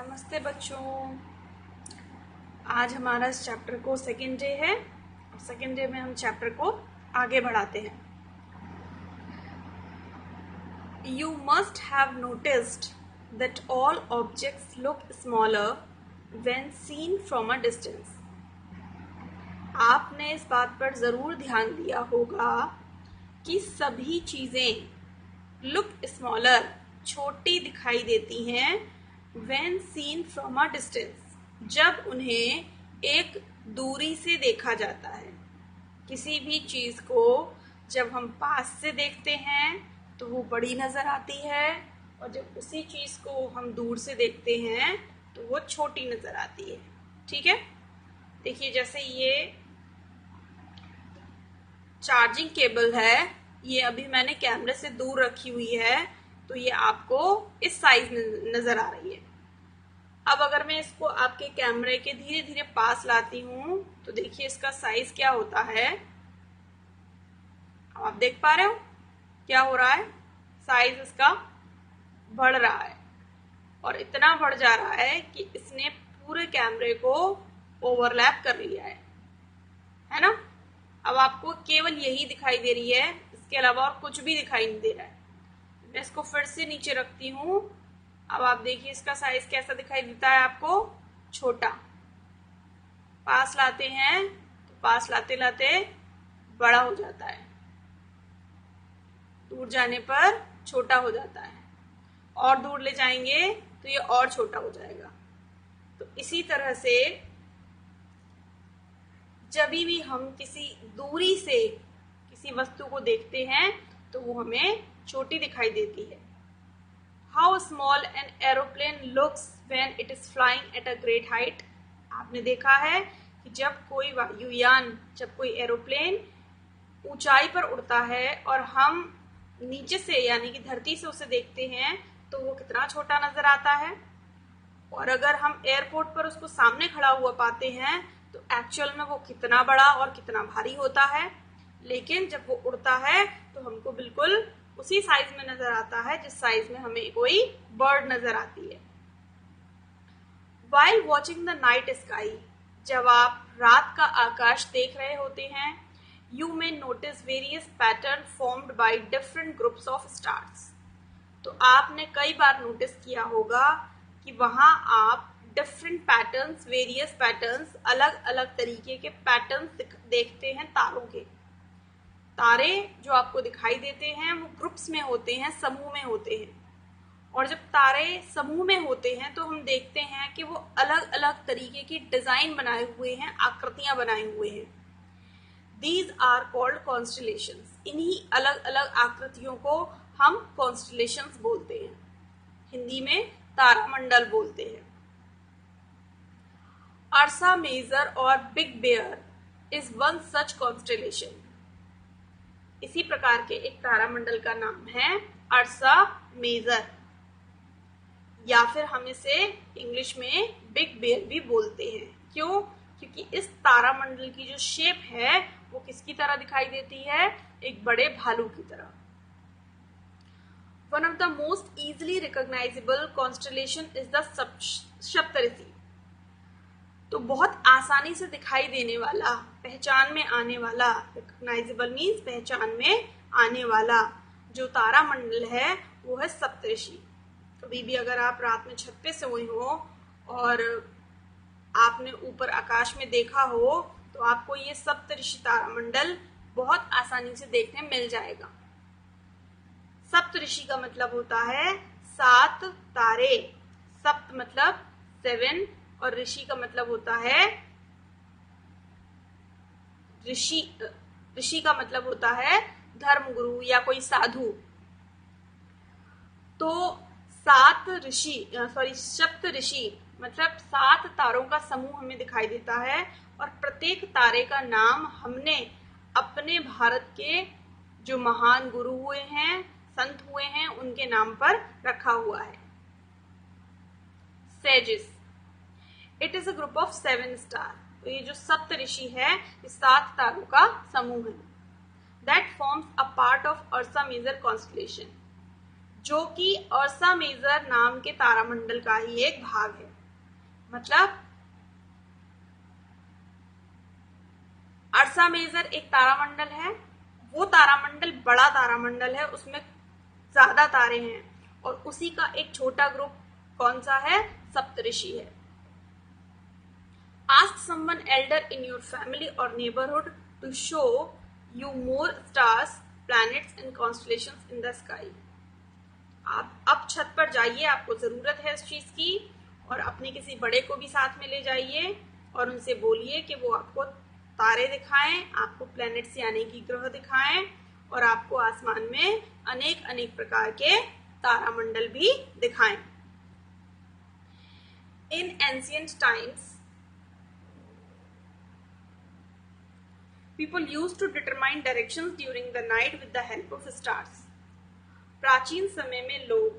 नमस्ते बच्चों। आज हमारा इस चैप्टर को सेकेंड डे है और सेकेंड डे में हम चैप्टर को आगे बढ़ाते हैं। You must have noticed that all objects look smaller when seen from a distance. आपने इस बात पर ज़रूर ध्यान दिया होगा कि सभी चीज़ें लुक स्मॉलर छोटी दिखाई देती हैं when seen from a distance, जब उन्हें एक दूरी से देखा जाता है। किसी भी चीज को जब हम पास से देखते हैं तो वो बड़ी नजर आती है और जब उसी चीज को हम दूर से देखते हैं तो वो छोटी नजर आती है। ठीक है, देखिए जैसे ये चार्जिंग केबल है, ये अभी मैंने कैमरे से दूर रखी हुई है तो ये आपको इस साइज में नजर आ रही है। अब अगर मैं इसको आपके कैमरे के धीरे धीरे पास लाती हूं तो देखिए इसका साइज क्या होता है। आप देख पा रहे हो क्या हो रहा है, साइज इसका बढ़ रहा है और इतना बढ़ जा रहा है कि इसने पूरे कैमरे को ओवरलैप कर लिया है ना। अब आपको केवल यही दिखाई दे रही है, इसके अलावा और कुछ भी दिखाई नहीं दे रहा है। मैं इसको फिर से नीचे रखती हूँ। अब आप देखिए इसका साइज कैसा दिखाई देता है आपको, छोटा। पास लाते हैं तो पास लाते लाते बड़ा हो जाता है, दूर जाने पर छोटा हो जाता है और दूर ले जाएंगे तो ये और छोटा हो जाएगा। तो इसी तरह से जब भी हम किसी दूरी से किसी वस्तु को देखते हैं तो वो हमें छोटी दिखाई देती है। How small an aeroplane looks when it is flying at a great height। आपने देखा है कि जब कोई वायुयान, जब कोई एरोप्लेन ऊंचाई पर उड़ता है और हम नीचे से यानी कि धरती से उसे देखते हैं तो वो कितना छोटा नजर आता है। और अगर हम एयरपोर्ट पर उसको सामने खड़ा हुआ पाते हैं तो एक्चुअल में वो कितना बड़ा और कितना भारी होता है। लेकिन जब वो उड़ता है तो हमको बिल्कुल उसी साइज में नजर आता है जिस साइज में हमें कोई बर्ड नजर आती है। While watching the night sky, जब आप रात का आकाश देख रहे होते हैं, you may notice various patterns formed by different groups of stars। तो आपने कई बार नोटिस किया होगा कि वहां आप डिफरेंट पैटर्न्स, वेरियस पैटर्न्स, अलग अलग तरीके के पैटर्न्स देखते हैं तारों के। तारे जो आपको दिखाई देते हैं वो ग्रुप्स में होते हैं, समूह में होते हैं। और जब तारे समूह में होते हैं तो हम देखते हैं कि वो अलग अलग तरीके की डिजाइन बनाए हुए हैं, आकृतियां बनाए हुए हैं। These are called constellations. इन्हीं अलग अलग आकृतियों को हम कॉन्स्टलेशंस बोलते हैं, हिंदी में तारामंडल बोलते हैं। अर्सा मेजर और Big Bear is one such constellation. इसी प्रकार के एक तारामंडल का नाम है अर्सा मेजर, या फिर हम इसे इंग्लिश में बिग बेयर भी बोलते हैं। क्यों? क्योंकि इस तारामंडल की जो शेप है वो किसकी तरह दिखाई देती है, एक बड़े भालू की तरह। One of the most easily recognizable constellation is the Saptarishi. तो बहुत आसानी से दिखाई देने वाला, पहचान में आने वाला, रिकॉग्नाइजेबल मीन्स पहचान में आने वाला जो तारामंडल है वो है सप्तऋषि। कभी भी अगर आप रात में छत पे सोए हो और आपने ऊपर आकाश में देखा हो तो आपको ये सप्तऋषि तारामंडल बहुत आसानी से देखने मिल जाएगा। सप्तऋषि का मतलब होता है 7 तारे। सप्त मतलब 7 और ऋषि का मतलब होता है ऋषि का मतलब होता है धर्मगुरु या कोई साधु। तो सप्त ऋषि मतलब 7 तारों का समूह हमें दिखाई देता है और प्रत्येक तारे का नाम हमने अपने भारत के जो महान गुरु हुए हैं, संत हुए हैं, उनके नाम पर रखा हुआ है। Sages, it is a group of 7 star. तो ये जो सप्त ऋषि है ये 7 तारों का समूह है। That forms a part of Ursa Major constellation. जो कि अर्सा मेजर नाम के तारामंडल का ही एक भाग है। मतलब अर्सा मेजर एक तारामंडल है, वो तारामंडल बड़ा तारामंडल है, उसमें ज्यादा तारे हैं, और उसी का एक छोटा ग्रुप कौन सा है? सप्तऋषि है। Ask someone elder in your family or neighborhood to show you more stars, planets and constellations in the sky. आप अब छत पर जाइए, आपको जरूरत है इस चीज की, और अपने किसी बड़े को भी साथ में ले जाइए और उनसे बोलिए कि वो आपको तारे दिखाएं, आपको प्लैनेट्स यानी कि ग्रह दिखाएं, और आपको आसमान में अनेक अनेक प्रकार के तारामंडल भी दिखाएं। इन ancient times people used to determine directions during the night with the help of stars. प्राचीन समय में लोग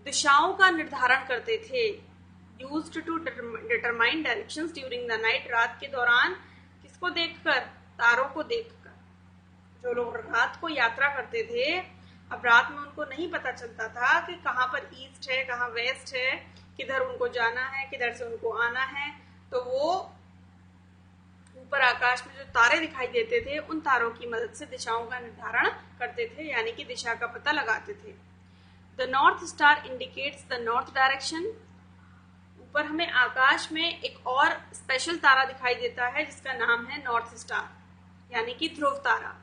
दिशाओं का निर्धारण करते थे। Used to determine directions during the night, रात के दौरान किसको देखकर? तारों को देखकर। जो लोग रात को यात्रा करते थे, अब रात में उनको नहीं पता चलता था कि कहाँ पर ईस्ट है, कहाँ वेस्ट है, किधर उनको जाना है, किधर से उनको आना है, तो वो ऊपर आकाश में जो तारे दिखाई देते थे, उन तारों की मदद से दिशाओं का निर्धारण करते थे, यानी कि दिशा का पता लगाते थे। The north star indicates the north direction. ऊपर हमें आकाश में एक और स्पेशल तारा दिखाई देता है जिसका नाम है नॉर्थ स्टार, यानी कि ध्रुव तारा।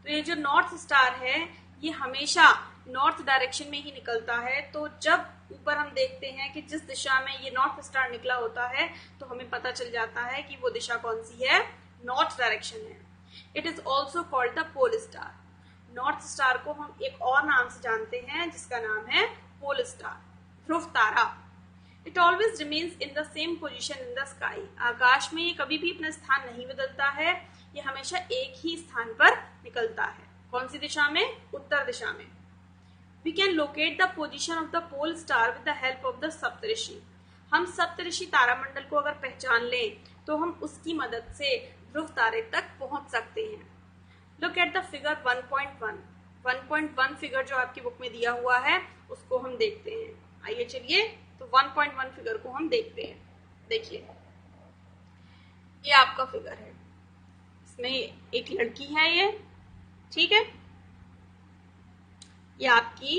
तो ये जो नॉर्थ स्टार है, ये हमेशा नॉर्थ डायरेक्शन में ही निकलता है। तो जब ऊपर हम देखते हैं कि जिस दिशा में ये नॉर्थ स्टार निकला होता है, तो हमें पता चल जाता है कि वो दिशा कौन सी है? नॉर्थ डायरेक्शन है। It is also called the pole star. North star को हम एक और नाम से जानते हैं जिसका नाम है पोल स्टार, ध्रुव तारा। It always remains in the same position in the sky. आकाश में ये कभी भी अपना स्थान नहीं बदलता है, ये हमेशा एक ही स्थान पर निकलता है। कौन सी दिशा में? उत्तर दिशा में। We can locate the position of the pole star with the help of the सप्तऋषि। हम सप्तऋषि तारामंडल को अगर पहचान लें तो हम उसकी मदद से ध्रुव तारे तक पहुंच सकते हैं। Look at the figure 1.1। 1.1 figure जो आपकी बुक में दिया हुआ है उसको हम देखते हैं। आइए चलिए, तो 1.1 फिगर को हम देखते हैं। देखिए, ये आपका फिगर है, इसमें एक लड़की है, ये ठीक है। ये आपकी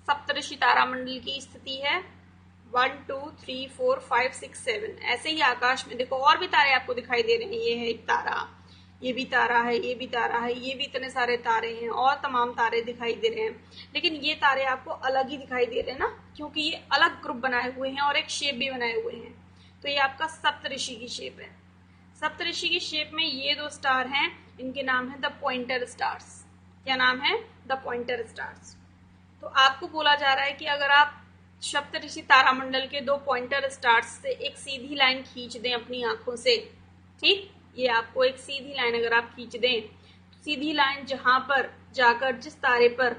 सप्तऋषि तारामंडल की स्थिति है। 1 2 3 4 5 6 7 ऐसे ही आकाश में देखो और भी तारे आपको दिखाई दे रहे हैं। ये है एक तारा, ये भी तारा है, ये भी तारा है, ये भी इतने सारे तारे हैं और तमाम तारे दिखाई दे रहे हैं। लेकिन ये तारे आपको अलग ही दिखाई दे रहे हैं ना, क्योंकि ये अलग ग्रुप बनाए हुए हैं और एक शेप भी बनाए हुए हैं। तो ये आपका सप्तऋषि की शेप है। सप्तऋषि की शेप में ये दो स्टार हैं, इनके नाम है द पॉइंटर स्टार्स। क्या नाम है? The pointer stars. तो आपको बोला जा रहा है कि अगर आप सप्तऋषि तारामंडल के दो पॉइंटर स्टार्स से एक सीधी लाइन खींच दें अपनी आंखों से, ठीक, ये आपको एक सीधी लाइन अगर आप खींच दें, तो सीधी लाइन जहां पर जाकर जिस तारे पर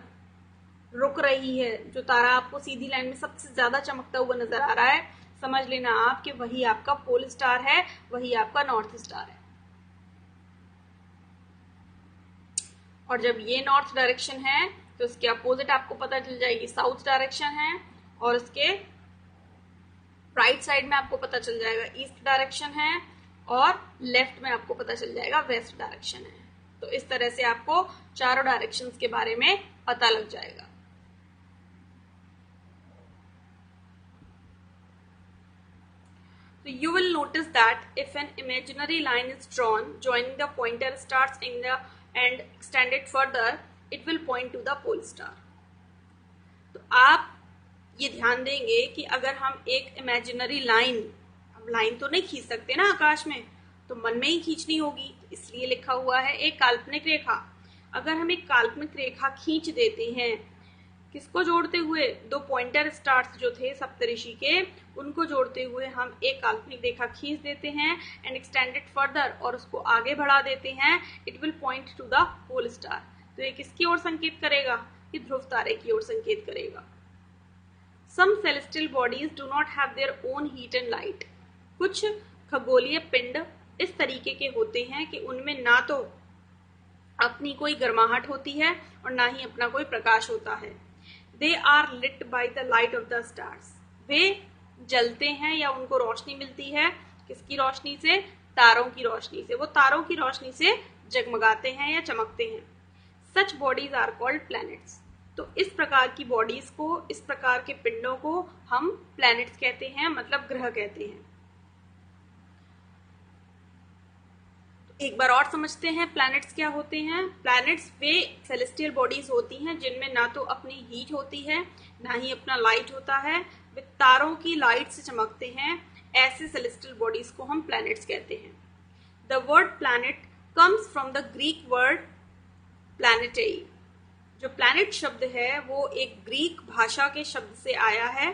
रुक रही है, जो तारा आपको सीधी लाइन में सबसे ज्यादा चमकता हुआ नजर आ रहा है, समझ लेना आप कि वही आपका पोल स्टार है, वही आपका नॉर्थ स्टार है। और जब ये नॉर्थ डायरेक्शन है तो उसके अपोजिट आपको पता चल जाएगी साउथ डायरेक्शन है, और उसके राइट साइड में आपको पता चल जाएगा ईस्ट डायरेक्शन है, और लेफ्ट में आपको पता चल जाएगा वेस्ट डायरेक्शन है। तो इस तरह से आपको चारों डायरेक्शंस के बारे में पता लग जाएगा। So you will notice that if an imaginary line is drawn joining the pointer stars in the and extended further, it will point to the pole star. तो आप ये ध्यान देंगे कि अगर हम एक इमेजिनरी लाइन, अब लाइन तो नहीं खींच सकते ना आकाश में, तो मन में ही खींचनी होगी, तो इसलिए लिखा हुआ है एक काल्पनिक रेखा। अगर हम एक काल्पनिक रेखा खींच देते हैं, किसको जोड़ते हुए? दो पॉइंटर स्टार्स जो थे सप्तऋषि के, उनको जोड़ते हुए हम एक काल्पनिक रेखा खींच देते हैं एंड एक्सटेंडेड फर्दर, और उसको आगे बढ़ा देते हैं। It will point to the pole star. तो ये किसकी ओर संकेत करेगा? कि ध्रुव तारे की ओर संकेत करेगा। Some celestial bodies do not have their own heat and light. कुछ खगोलीय पिंड इस तरीके के होते हैं कि उनमें ना तो अपनी कोई गर्माहट होती है और ना ही अपना कोई प्रकाश होता है। They are lit by the light of the stars. वे जलते हैं या उनको रोशनी मिलती है किसकी रोशनी से? तारों की रोशनी से। वो तारों की रोशनी से जगमगाते हैं या चमकते हैं। सच बॉडीज आर कॉल्ड प्लैनेट्स। तो इस प्रकार की बॉडीज को, इस प्रकार के पिंडों को हम प्लैनेट्स कहते हैं, मतलब ग्रह कहते हैं। एक बार और समझते हैं प्लैनेट्स क्या होते हैं। प्लैनेट्स वे सेलेस्टियल बॉडीज होती हैं जिनमें ना तो अपनी हीट होती है ना ही अपना लाइट होता है। वे तारों की लाइट से चमकते हैं। ऐसे सेलेस्टियल बॉडीज को हम प्लैनेट्स कहते हैं। The word planet comes from the Greek word planetai. जो प्लैनेट शब्द है वो एक ग्रीक भाषा के शब्द से आया है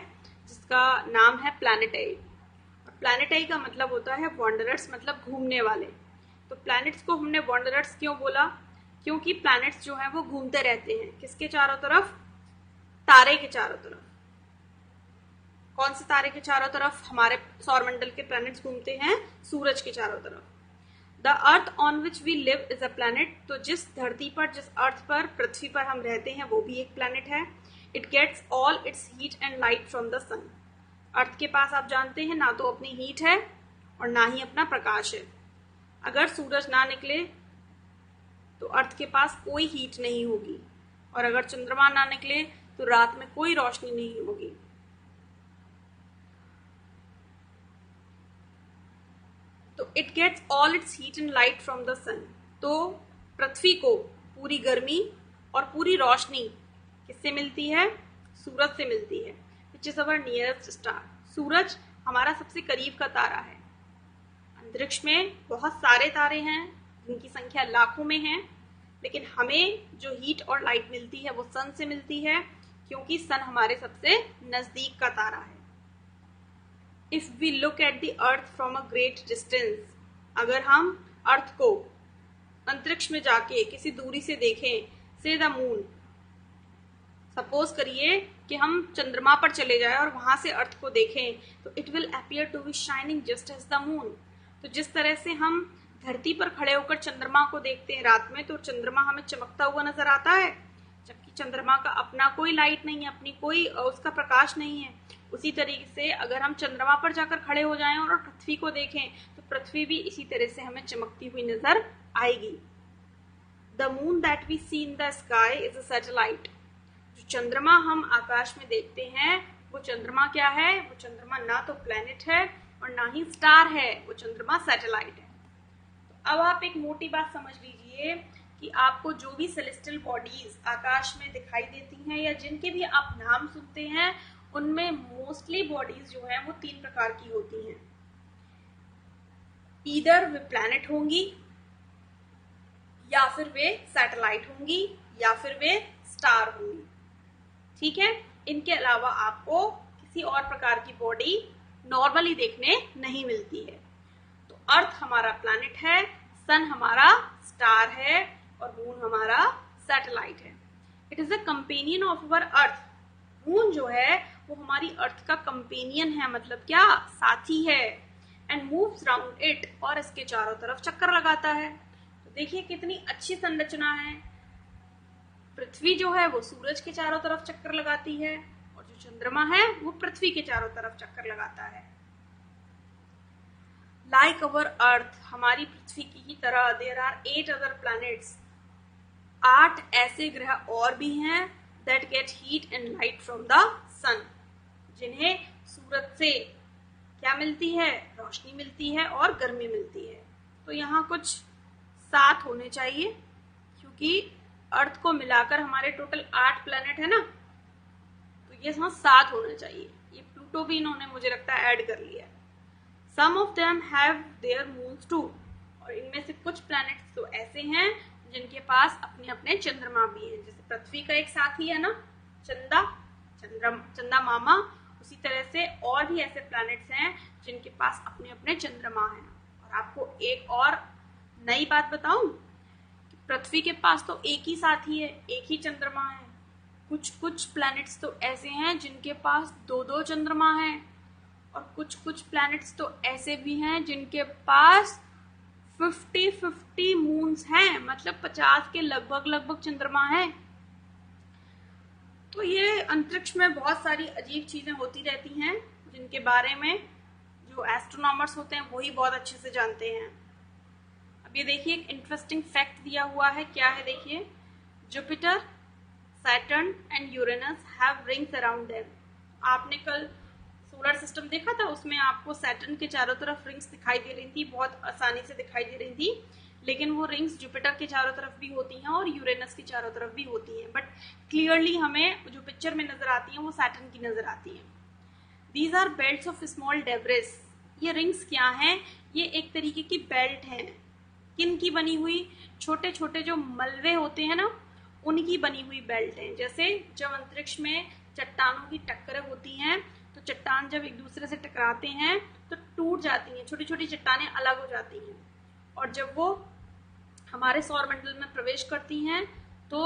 जिसका नाम है प्लैनेटेई। और प्लैनेटेई का मतलब होता है वॉन्डरर्स, मतलब घूमने वाले। तो प्लैनेट्स को हमने वॉन्डरर्स क्यों बोला? क्योंकि प्लैनेट्स जो है वो घूमते रहते हैं। किसके चारों तरफ? तारे के चारों तरफ। कौन से तारे के चारों तरफ? हमारे सौरमंडल के प्लैनेट्स घूमते हैं सूरज के चारों तरफ। The earth on which we live is a planet. तो जिस धरती पर, जिस अर्थ पर, पृथ्वी पर हम रहते हैं वो भी एक प्लैनेट है। It gets all its heat and light from the sun. Earth के पास आप जानते हैं ना तो अपनी हीट है और ना ही अपना प्रकाश है। अगर सूरज ना निकले तो अर्थ के पास कोई हीट नहीं होगी, और अगर चंद्रमा ना निकले तो रात में कोई रोशनी नहीं होगी। तो it gets all its heat and light from the sun. तो पृथ्वी को पूरी गर्मी और पूरी रोशनी किससे मिलती है? सूरज से मिलती है। Which is our nearest star. सूरज हमारा सबसे करीब का तारा है। अंतरिक्ष में बहुत सारे तारे हैं जिनकी संख्या लाखों में है, लेकिन हमें जो हीट और लाइट मिलती है वो सन से मिलती है, क्योंकि सन हमारे सबसे नजदीक का तारा है। If we look at the earth from a great distance. अगर हम अर्थ को अंतरिक्ष में जाके किसी दूरी से देखें, से द मून, सपोज करिए कि हम चंद्रमा पर चले जाएं और वहां से अर्थ को देखें, तो it will appear to be shining just as the moon. तो जिस तरह से हम धरती पर खड़े होकर चंद्रमा को देखते हैं रात में, तो चंद्रमा हमें चमकता हुआ नजर आता है, जबकि चंद्रमा का अपना कोई लाइट नहीं है, अपनी कोई उसका प्रकाश नहीं है। उसी तरीके से अगर हम चंद्रमा पर जाकर खड़े हो जाएं और पृथ्वी को देखें, तो पृथ्वी भी इसी तरह से हमें चमकती हुई नजर आएगी। The moon that we see in the sky is a satellite. जो चंद्रमा हम आकाश में देखते हैं वो चंद्रमा क्या है? वो चंद्रमा ना तो प्लैनेट है और ना ही स्टार है, वो चंद्रमा सैटेलाइट है। तो अब आप एक मोटी बात समझ लीजिए कि आपको जो भी सेलेस्टियल बॉडीज आकाश में दिखाई देती हैं या जिनके भी आप नाम सुनते हैं, उनमें मोस्टली बॉडीज जो है वो 3 प्रकार की होती हैं। ईदर वे प्लैनेट होंगी, या फिर वे सैटेलाइट होंगी, या फिर वे स्टार होंगी। ठीक है, इनके अलावा आपको किसी और प्रकार की बॉडी नॉर्मली देखने नहीं मिलती है। तो अर्थ हमारा प्लैनेट है, सन हमारा स्टार है और मून हमारा सैटेलाइट है। It is a companion of our earth. Moon जो है वो हमारी अर्थ का कंपेनियन है, मतलब क्या? साथी है। एंड मूव्स राउंड इट, और इसके चारों तरफ चक्कर लगाता है। तो देखिए कितनी अच्छी संरचना है। पृथ्वी जो है वो सूरज के चारों तरफ चक्कर लगाती है, और जो चंद्रमा है वो पृथ्वी के चारों तरफ चक्कर लगाता है। लाइक अवर अर्थ, हमारी पृथ्वी की ही तरह, देयर आर 8 अदर प्लैनेट्स। 8 ऐसे ग्रह और भी हैं that get heat and light from the sun, जिन्हें सूरज से क्या मिलती है? रोशनी मिलती है और गर्मी मिलती है। तो यहाँ कुछ 7 होने चाहिए, क्योंकि अर्थ को मिलाकर हमारे टोटल 8 प्लैनेट है ना, तो ये 7 होना चाहिए। ये प्लूटो भी इन्होंने मुझे लगता है ऐड कर लिया। Some of them have their moons too, और इनमें से कुछ प्लैनेट्स तो ऐसे हैं जिनके पास अपने अपने चंद्रमा भी हैं। जैसे पृथ्वी का एक साथी है ना, चंदा मामा, उसी तरह से और भी ऐसे प्लैनेट्स हैं जिनके पास अपने अपने चंद्रमा हैं। और आपको एक और नई बात बताऊं, पृथ्वी के पास तो एक ही साथी है, एक ही चंद्रमा है। कुछ प्लैनेट्स तो ऐसे हैं जिनके पास 2-2 चंद्रमा हैं, और कुछ प्लैनेट्स तो ऐसे भी हैं जिनके पास 50 मून्स हैं, मतलब 50 के लगभग चंद्रमा हैं। तो ये अंतरिक्ष में बहुत सारी अजीब चीजें होती रहती हैं जिनके बारे में जो एस्ट्रोनॉमर्स होते हैं वही बहुत अच्छे से जानते हैं। अब ये देखिए एक इंटरेस्टिंग फैक्ट दिया हुआ है, क्या है देखिए, Jupiter, Saturn and Uranus have rings around them. आपने कल सोलर सिस्टम देखा था, उसमें आपको सैटर्न के चारों तरफ रिंग्स दिखाई दे रही थी, बहुत आसानी से दिखाई दे रही थी, लेकिन वो रिंग्स जुपिटर के चारों तरफ भी होती हैं और यूरेनस के चारों तरफ भी होती हैं, बट क्लियरली हमें जो पिक्चर में नजर आती हैं वो सैटर्न की नजर आती हैं। These are belts of small debris. ये रिंग्स क्या हैं? ये एक तरीके की बेल्ट हैं। किन की बनी हुई? छोटे छोटे जो मलबे होते हैं ना, उनकी बनी हुई बेल्ट हैं। जैसे जब अंतरिक्ष में चट्टानों की टक्करें होती हैं तो चट्टान जब एक दूसरे से टकराते हैं तो टूट जाती हैं, छोटी छोटी चट्टानें अलग हो जाती हैं, और जब वो हमारे सौर मंडल में प्रवेश करती हैं तो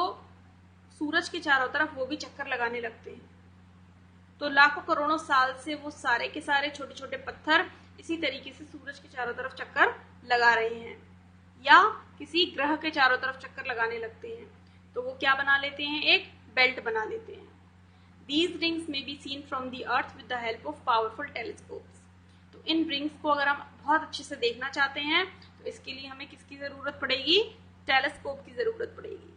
सूरज के चारों तरफ वो भी चक्कर लगाने लगते हैं। तो लाखों करोड़ों साल से वो सारे के सारे छोटे छोटे पत्थर इसी तरीके से सूरज के चारों तरफ चक्कर लगा रहे हैं या किसी ग्रह के चारों तरफ चक्कर लगाने लगते हैं, तो वो क्या बना लेते हैं? एक बेल्ट बना लेते हैं। These rings may be seen from the earth with the help of powerful telescopes. तो इन रिंग्स को अगर हम बहुत अच्छे से देखना चाहते हैं तो इसके लिए हमें किसकी जरूरत पड़ेगी? टेलीस्कोप की जरूरत पड़ेगी।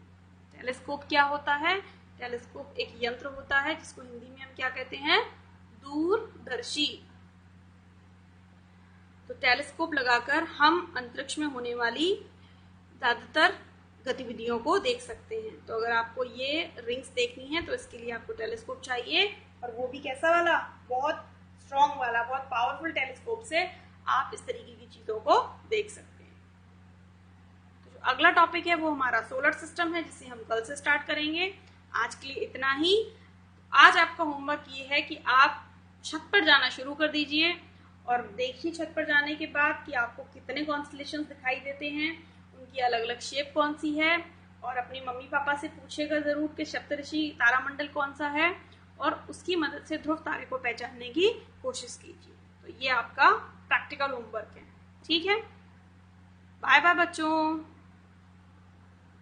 टेलीस्कोप क्या होता है? टेलीस्कोप एक यंत्र होता है जिसको हिंदी में हम क्या कहते हैं? दूरदर्शी। तो टेलीस्कोप लगाकर हम अंतरिक्ष में होने वाली ज्यादातर गतिविधियों को देख सकते हैं। तो अगर आपको ये रिंग्स देखनी है तो इसके लिए आपको टेलीस्कोप चाहिए, और वो भी कैसा वाला? बहुत स्ट्रॉन्ग वाला, बहुत पावरफुल टेलीस्कोप से आप इस तरीके की चीजों को देख सकते हैं। तो जो अगला टॉपिक है वो हमारा सोलर सिस्टम है, जिसे हम कल से स्टार्ट करेंगे। आज के लिए इतना ही। आज आपका होमवर्क ये है कि आप छत पर जाना शुरू कर दीजिए और देखिए छत पर जाने के बाद कि आपको कितने कॉन्स्टेलेशंस दिखाई देते हैं, उनकी अलग अलग शेप कौन सी है, और अपनी मम्मी पापा से पूछेगा जरूर कि सप्तऋषि तारामंडल कौन सा है, और उसकी मदद से ध्रुव तारे को पहचानने की कोशिश कीजिए। तो ये आपका प्रैक्टिकल होमवर्क है, ठीक है? बाय बाय बच्चों।